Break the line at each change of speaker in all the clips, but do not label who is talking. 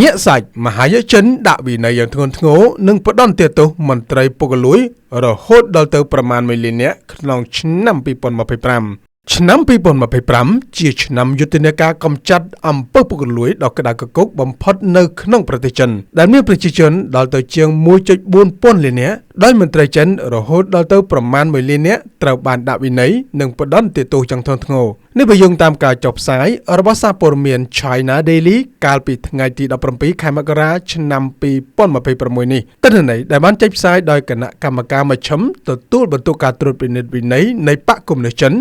ញាក់សាច់មហាយុជនដាក់វិន័យយ៉ាងធ្ងន់ធ្ងរនិងផ្ដន្ទាទោសមន្ត្រីពុករលួយរហូតដល់ទៅប្រមាណ1លាននាក់ក្នុងឆ្នាំ2025ឆ្នាំ2025ជាឆ្នាំយុទ្ធនាការកម្ចាត់អំពើពុករលួយដ៏ក្តៅគគុកបំផុតនៅក្នុងប្រទេសចិនដែលមានប្រជាជនដល់ទៅជាង 1.4 ពាន់លាននាក់ដោយមន្ត្រីចិនរហូតដល់ទៅប្រមាណ1លាននាក់ត្រូវបានដាក់វិន័យនិងផ្ដន្ទាទោសយ៉ាងធ្ងន់ធ្ងរនេះបើយោងតាមការចុះផ្សាយរបស់សារព័ត៌មាន China Daily កាលពីថ្ងៃទី17 ខែមករាឆ្នាំ2026នេះទិន្នន័យដែលបានចេញផ្សាយដោយគណៈកម្មការមជ្ឈិមទទួលបន្ទុកការត្រួតពិនិត្យវិន័យនៃបកកុម្មុយនីសចិន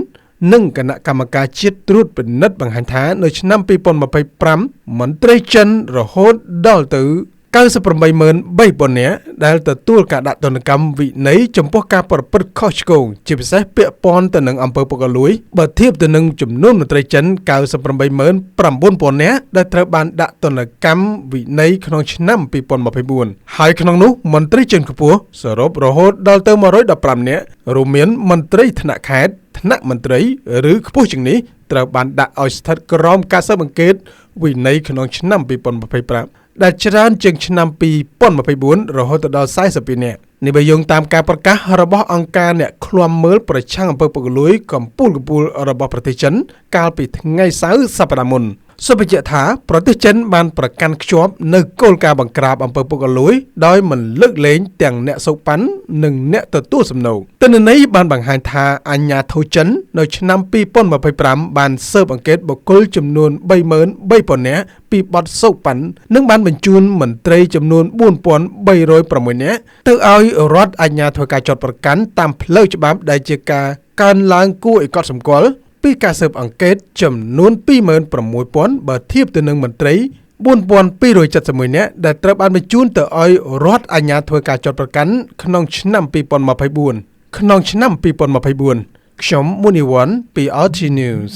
និងគណៈកម្មការជាតិត្រួតពិនិត្យបង្ហាញថានៅឆ្នាំ2025មន្ត្រីចិនរហូតដល់ទៅ 98,300 នាក់ដែលទទួលការដាក់ទណ្ឌកម្មវិន័យចំពោះការប្រព្រឹត្តខុសឆ្គងជាពិសេសពាក់ព័ន្ធទៅនឹងអំពើពុករលួយបើធៀបទៅនឹងចំនួនមន្ត្រីចិន 98,900 នាក់ដែលត្រូវបានដាក់ទណ្ឌកម្មវិន័យក្នុងឆ្នាំ2024ហើយក្នុងនោះមន្ត្រីចិនខ្ពស់សរុបរហូតដល់ទៅ115នាក់រួមមានមន្ត្រីថ្នាក់ខេត្តថ្នាក់មន្ត្រីឬខ្ពស់ជាងនេះត្រូវបានដាក់ឲ្យស្ថិតក្រោមការស៊ើបអង្កេតវិន័យក្នុងឆ្នាំ2025ដែលច្រើនជាងឆ្នាំ2024រហូតដល់42នាក់នេះបើយោងតាមការប្រកាសរបស់អង្គការអ្នកឃ្លាំមើលប្រឆាំងអំពើពុករលួយកំពូលរបស់ប្រទេសចិនកាលពីថ្ងៃសៅរ៍សប្តាហ៍មុនសូមបញ្ជាក់ថាប្រទេសចិនបានប្រកាន់ខ្ជាប់នៅគោលការណ៍បង្ក្រាបអំពើពុករលួយដោយមិនលើកលែងទាំងអ្នកសូកប៉ាន់និងអ្នកទទួលសំណូកទិន្នន័យបានបង្ហាញថាអាជ្ញាធរចិននៅឆ្នាំ2025បានស៊ើបអង្កេតបុគ្គលចំនួន 33,000 នាក់ពីបទសូកប៉ាន់និងបានបញ្ជូនមន្ត្រីចំនួន 4,306 នាក់ទៅឲ្យរដ្ឋអាជ្ញាធ្វើការចាត់ប្រកាន់តាមផ្លូវច្បាប់ដែលជាការកើនឡើងគួរឲ្យកត់សម្គាល់ពីការស៊ើបអង្កេតចំនួន 26,000 បើធៀបទៅនឹងមន្ត្រី 4,271 នាក់ដែលត្រូវបានបញ្ជូនទៅឲ្យរដ្ឋអាជ្ញាធ្វើការចាត់ប្រកាន់ក្នុងឆ្នាំ2024ខ្ញុំមុនីវ័នពី RT News